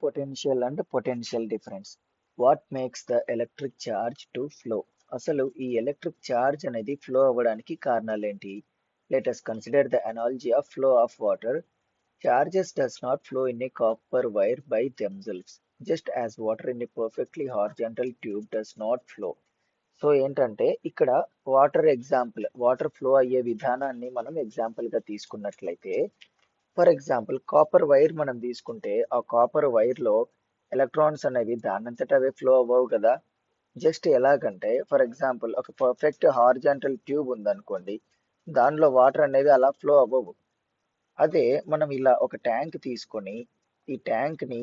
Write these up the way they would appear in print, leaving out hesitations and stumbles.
potential and potential difference. What makes the electric charge to flow? అసలు ఈ electric charge అనేది flow అవ్వడానికి కారణాలు ఏంటి? Let us consider the analogy of flow of water. Charges does not flow in a copper wire by themselves, just as water in a perfectly horizontal tube does not flow. So ఏంటంటే ఇక్కడ water flow అయ్యే విధానాన్ని మనం example గా తీసుకున్నట్లయితే, for example copper wire మనం తీసుకుంటే ఆ కాపర్ వైర్ లో ఎలక్ట్రాన్స్ అనేవి దానంతట అవే ఫ్లో అవ్వవు కదా. జస్ట్ ఎలాగంటే ఫర్ ఎగ్జాంపుల్ ఒక పర్ఫెక్ట్ హారిజాంటల్ ట్యూబ్ ఉందనుకోండి, దానిలో వాటర్ అనేవి అలా ఫ్లో అవ్వవు. అదే మనం ఇలా ఒక ట్యాంక్ తీసుకొని ఈ ట్యాంక్ ని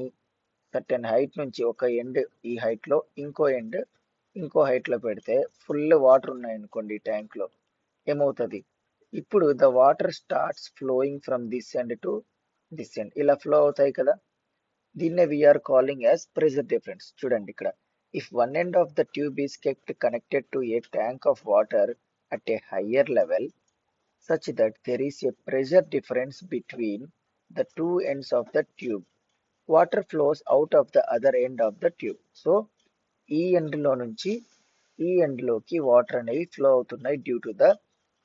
సర్టెన్ హైట్ నుంచి ఒక ఎండ్ ఈ హైట్ లో ఇంకో హైట్ లో పెడితే ఫుల్ వాటర్ ఉన్నాయి అనుకోండి ఈ ట్యాంక్ లో, ఏమవుతుంది? ఇప్పుడు the water starts flowing from this end to this end, ఇలా ఫ్లో అవుతాయి కదా. దీన్నే we are calling as pressure difference. చూడండి ఇక్కడ, if one end of the tube is kept connected to a tank of water at a higher level such that there is a pressure difference between the two ends of the tube, water flows out of the other end of the tube. So ఈ end లో నుంచి ఈ end లోకి water అనేవి flow అవుతున్నాయి due to the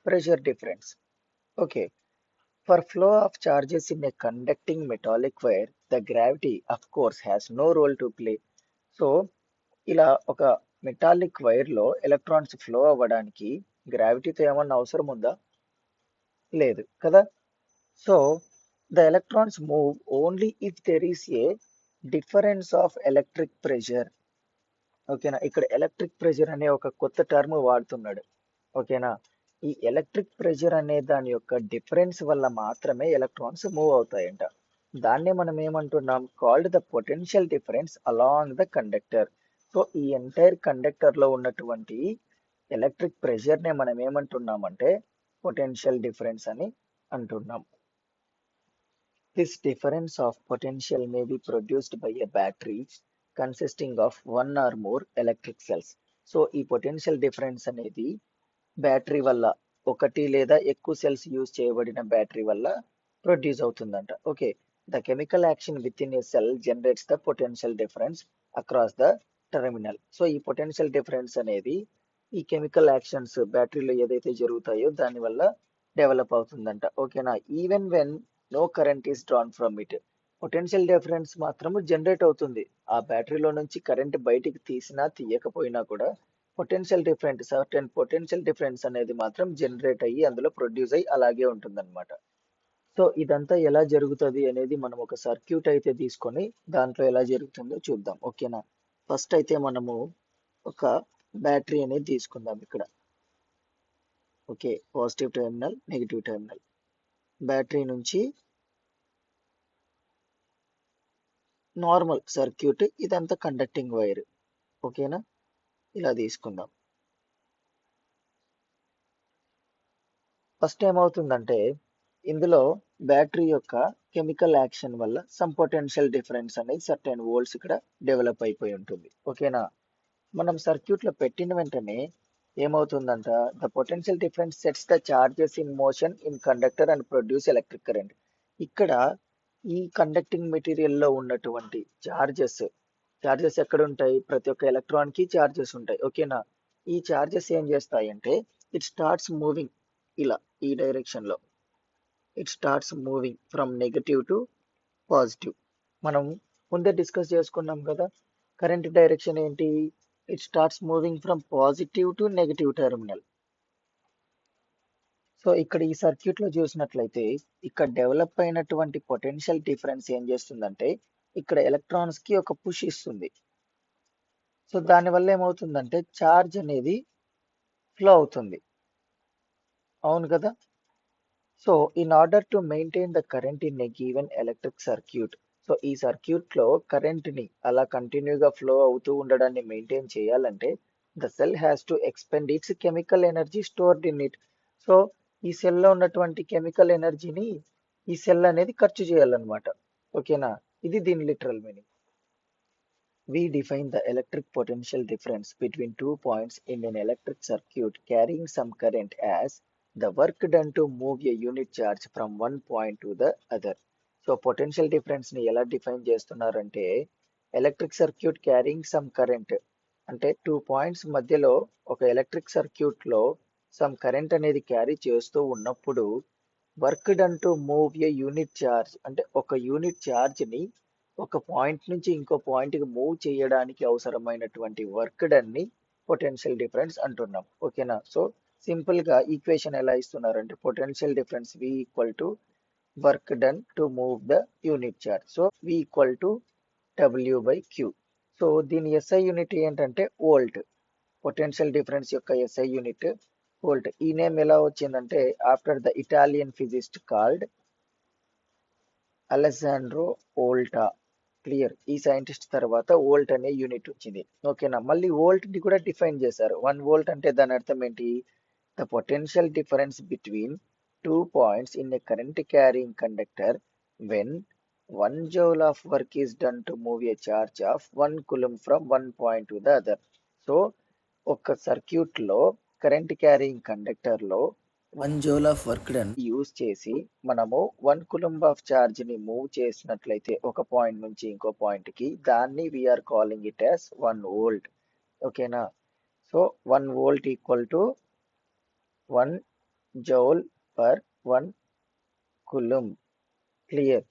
pressure difference. Okay, for flow of charges in a conducting metallic wire the gravity of course has no role to play. So ఇలా ఒక metallic wire లో electrons flow అవ్వడానికి గ్రావిటీతో ఏమన్నా అవసరం ఉందా? లేదు కదా. So the electrons move only if there is a difference of electric pressure. ఓకేనా, ఇక్కడ ఎలక్ట్రిక్ ప్రెషర్ అనే ఒక కొత్త టర్మ్ వాడుతున్నాడు. ఓకేనా, ఈ ఎలక్ట్రిక్ ప్రెషర్ అనే దాని యొక్క డిఫరెన్స్ వల్ల మాత్రమే ఎలక్ట్రాన్స్ మూవ్ అవుతాయంట. దాన్నే మనం ఏమంటున్నాం? Called the potential difference along the conductor. So ఈ ఎంటైర్ కండక్టర్ లో ఉన్నటువంటి ఎలక్ట్రిక్ ప్రెషర్ నే మనం ఏమంటున్నామంటే పొటెన్షియల్ డిఫరెన్స్ అని అంటున్నాం. This difference of potential may be produced by a battery consisting of one or more electric cells. So ఈ potential difference అనేది battery వల్ల, ఒకటి లేదా ఎక్కువ సెల్స్ యూజ్ చేయబడిన బ్యాటరీ వల్ల ప్రొడ్యూస్ అవుతుందంట. Okay, the chemical action with in a cell generates the potential difference across the terminal. So ఈ పొటెన్షియల్ డిఫరెన్స్ అనేది ఈ కెమికల్ యాక్షన్స్ బ్యాటరీలో ఏదైతే జరుగుతాయో దాని వల్ల డెవలప్ అవుతుందంట. ఓకేనా, even when no current is drawn from it, potential difference మాత్రము జనరేట్ అవుతుంది. ఆ బ్యాటరీలో నుంచి కరెంట్ బయటికి తీసినా తీయకపోయినా కూడా సర్టెన్ పొటెన్షియల్ డిఫరెన్స్ అనేది మాత్రం జనరేట్ అయ్యి అందులో ప్రొడ్యూస్ అయ్యి అలాగే ఉంటుందన్నమాట. సో ఇదంతా ఎలా జరుగుతుంది అనేది మనం ఒక సర్క్యూట్ అయితే తీసుకొని దాంట్లో ఎలా జరుగుతుందో చూద్దాం. ఓకేనా, ఫస్ట్ అయితే మనము ఒక బ్యాటరీ అనేది తీసుకుందాం ఇక్కడ. Okay, positive terminal, negative terminal. Battery నుంచి నార్మల్ సర్క్యూట్, ఇదంతా కండక్టింగ్ వైర్. ఓకేనా, ఇలా తీసుకుందాం. ఫస్ట్ ఏమవుతుందంటే ఇందులో బ్యాటరీ యొక్క కెమికల్ యాక్షన్ వల్ల సమ్ పొటెన్షియల్ డిఫరెన్స్ అనేది సర్టెన్ వోల్ట్స్ ఇక్కడ డెవలప్ అయిపోయి ఉంటుంది. ఓకేనా, మనం సర్క్యూట్ లో పెట్టిన వెంటనే ఏమవుతుందంట, the potential difference sets the charges in motion in conductor and produce electric current. ఇక్కడ ఈ కండక్టింగ్ మెటీరియల్ లో ఉన్నటువంటి చార్జెస్ ఎక్కడ ఉంటాయి? ప్రతి ఒక్క ఎలక్ట్రాన్ కి చార్జెస్ ఉంటాయి. ఓకేనా, ఈ చార్జెస్ ఏం చేస్తాయంటే ఇట్ స్టార్ట్స్ మూవింగ్ ఇలా ఈ డైరెక్షన్ లో, it starts moving from negative to positive. మనం ముందే డిస్కస్ చేసుకున్నాం కదా, కరెంట్ డైరెక్షన్ ఏంటి? It starts moving from positive to negative terminal. So ఇక్కడ ఈ సర్క్యూట్ లో చూసినట్లయితే ఇక్కడ డెవలప్ అయినటువంటి పొటెన్షియల్ డిఫరెన్స్ ఏం చేస్తుందంటే ఇక్కడ ఎలక్ట్రాన్స్ కి ఒక పుష్ ఇస్తుంది. సో దానివల్ల ఏమవుతుందంటే చార్జ్ అనేది ఫ్లో అవుతుంది. అవును కదా. So in order to maintain the current in a given electric circuit, so ఈ సర్క్యూట్ లో కరెంట్ ని అలా కంటిన్యూగా ఫ్లో అవుతూ ఉండడాన్ని మెయింటైన్ చేయాలంటే the cell has to expend its chemical energy stored in it. So ఈ సెల్ లో ఉన్నటువంటి కెమికల్ ఎనర్జీని ఈ సెల్ అనేది ఖర్చు చేయాలన్నమాట. ఓకేనా, ఇది దీని literal meaning. We define the electric potential difference between 2 points in an electric circuit carrying some current as the work done to move a unit charge from one point to the other. So potential difference ని ఎలా define చేస్తున్నారంటే electric circuit carrying some current, అంటే 2 points మధ్యలో ఒక electric circuit లో some current అనేది carry చేస్తూ ఉన్నప్పుడు work done to move A unit charge, అంటే ఒక యూనిట్ ఛార్జ్ ని ఒక పాయింట్ నుంచి ఇంకో పాయింట్ కి మూవ్ చేయడానికి అవసరమైనటువంటి వర్క్ డన్ ని పొటెన్షియల్ డిఫరెన్స్ అంటున్నాం. ఓకేనా? సో సింపుల్ గా ఈక్వేషన్ ఎలా ఇస్తున్నారంటే potential difference V equal to work done to move the unit charge. So V equal to W by Q. So దీని SI యూనిట్ ఏంటంటే వోల్ట్. పొటెన్షియల్ డిఫరెన్స్ యొక్క SI unit volt. ఈ name ఎలా వచ్చిందంటే after the Italian physicist called Alessandro Volta. Clear? ఈ scientist తర్వాత volt అనే unit వచ్చింది. ఓకేనా? మళ్ళీ వోల్ట్ ని కూడా డిఫైన్ చేశారు. 1 వోల్ట్ అంటే దాని అర్థం ఏంటి? The potential difference between 2 points in a current carrying conductor when 1 joule of work is done to move a charge of 1 coulomb from one point to the other. So ఒక circuit లో current carrying conductor లో 1 joule of work done use చేసి మనము 1 coulomb of charge ని move చేసినట్లయితే ఒక point నుంచి ఇంకో పాయింట్ కి, దాన్ని we're calling it as 1 volt. ఓకేనా? So 1 volt equal to 1 joule per 1 coulomb. Clear?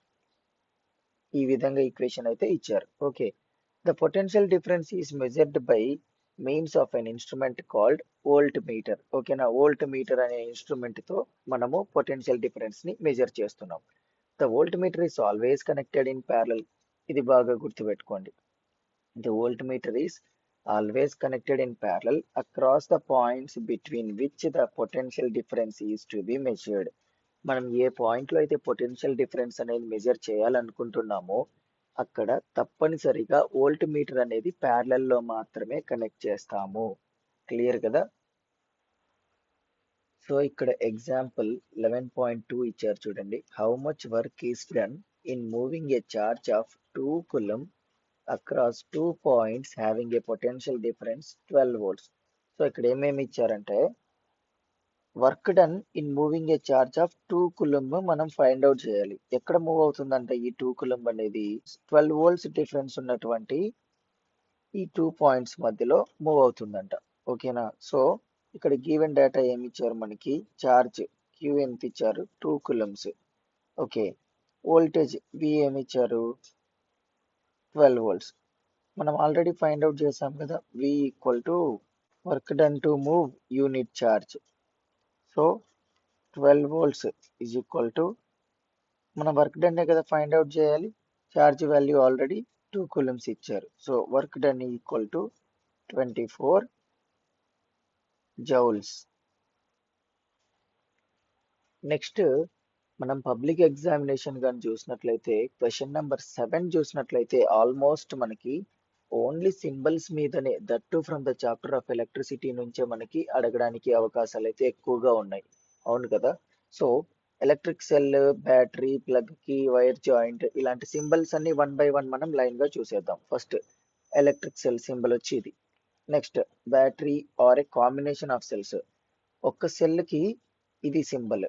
ఈ విధంగా ఈక్వేషన్ అయితే ఇచ్చారు. Okay. The potential difference is measured by means of an instrument called volt meter. ఓకేనా? వోల్ట్ మీటర్ అనే instrument తో మనము potential difference ని మెజర్ చేస్తున్నాం. The volt meter is always connected in parallel. ఇది బాగా గుర్తుపెట్టుకోండి. The volt meter is always connected in parallel across the points between which the potential difference is to be measured. మనం ఏ point లో అయితే potential difference అనేది measure చేయాలనుకుంటున్నామో అక్కడ తప్పనిసరిగా volt meter అనేది ప్యారలల్ లో మాత్రమే కనెక్ట్ చేస్తాము. క్లియర్ కదా? సో ఇక్కడ ఎగ్జాంపుల్ 11.2 ఇచ్చారు చూడండి. How much work is done in moving A charge of 2 coulomb across 2 points having a potential difference 12 volts. So ఇక్కడ ఏమేమి ఇచ్చారంటే work done in moving A charge of 2 coulomb మనం find out చేయాలి. ఎక్కడ move అవుతుందంటే ఈ 2 coulomb అనేది 12 volts difference ఉన్నటువంటి ఈ 2 points మధ్యలో మూవ్ అవుతుందంట. ఓకేనా? సో ఇక్కడ గివెన్ డేటా ఏమి ఇచ్చారు మనకి? చార్జ్ Q ఎంత ఇచ్చారు? 2 coulombs. ఓకే. వోల్టేజ్ V ఏమి ఇచ్చారు? 12 volts. మనం ఆల్రెడీ ఫైండ్ అవుట్ చేసాం కదా, V equal to work done to move unit charge. So 12 volts is equal to మనం వర్క్ డన్ కదా ఫైండ్ అవుట్ చేయాలి. చార్జ్ వాల్యూ ఆల్రెడీ 2 coulombs ఇచ్చారు. So work done equal to 24 joules. Next మనం public examination కానీ చూసినట్లయితే question number 7 చూసినట్లయితే almost మనకి only symbols మీదనే, that from the chapter of electricity నుంచే మనకి అడగడానికి అవకాశాలు అయితే ఎక్కువగా ఉన్నాయి. అవును కదా? So electric cell, battery, plug కి, వైర్ జాయింట్ ఇలాంటి సింబల్స్ అన్ని 1 by 1 మనం లైన్ గా చూసేద్దాం. ఫస్ట్ ఎలక్ట్రిక్ సెల్ సింబల్ వచ్చి ఇది. Next battery are a combination of cells. ఒక్క సెల్ కి ఇది సింబల్.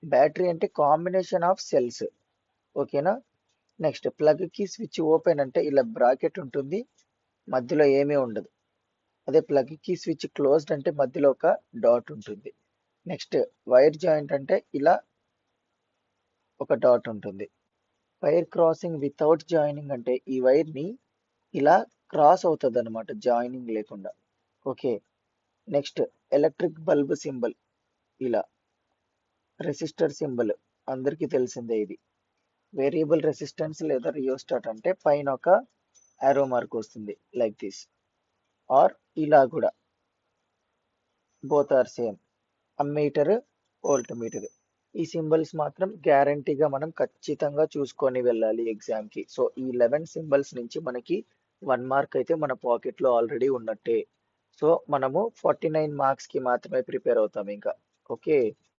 బ్యాటరీ అంటే కాంబినేషన్ ఆఫ్ సెల్స్. ఓకేనా? నెక్స్ట్ ప్లగ్ కి స్విచ్ ఓపెన్ అంటే ఇలా బ్రాకెట్ ఉంటుంది, మధ్యలో ఏమీ ఉండదు. అదే ప్లగ్ కి స్విచ్ క్లోజ్డ్ అంటే మధ్యలో ఒక డాట్ ఉంటుంది. నెక్స్ట్ వైర్ జాయింట్ అంటే ఇలా ఒక డాట్ ఉంటుంది. వైర్ క్రాసింగ్ వితౌట్ జాయినింగ్ అంటే ఈ వైర్ ని ఇలా క్రాస్ అవుతుంది అనమాట, జాయినింగ్ లేకుండా. Okay. Next electric bulb symbol ఇలా. రెసిస్టర్ సింబల్ అందరికీ తెలిసిందే ఇది. వేరియబుల్ రెసిస్టెన్స్ లేదా రియోస్టాట్ అంటే పైన ఒక ఆరో మార్క్ వస్తుంది లైక్ దిస్, ఆర్ ఇలా కూడా. Both are same. Ammeter, voltmeter. ఈ సింబల్స్ మాత్రం గ్యారంటీగా మనం ఖచ్చితంగా చూసుకొని వెళ్ళాలి ఎగ్జామ్ కి. సో ఈ 11 సింబల్స్ నుంచి మనకి 1 మార్క్ అయితే మన పాకెట్ లో ఆల్రెడీ ఉన్నట్టే. సో మనము 49 మార్క్స్ కి మాత్రమే ప్రిపేర్ అవుతాం ఇంకా. ఓకే.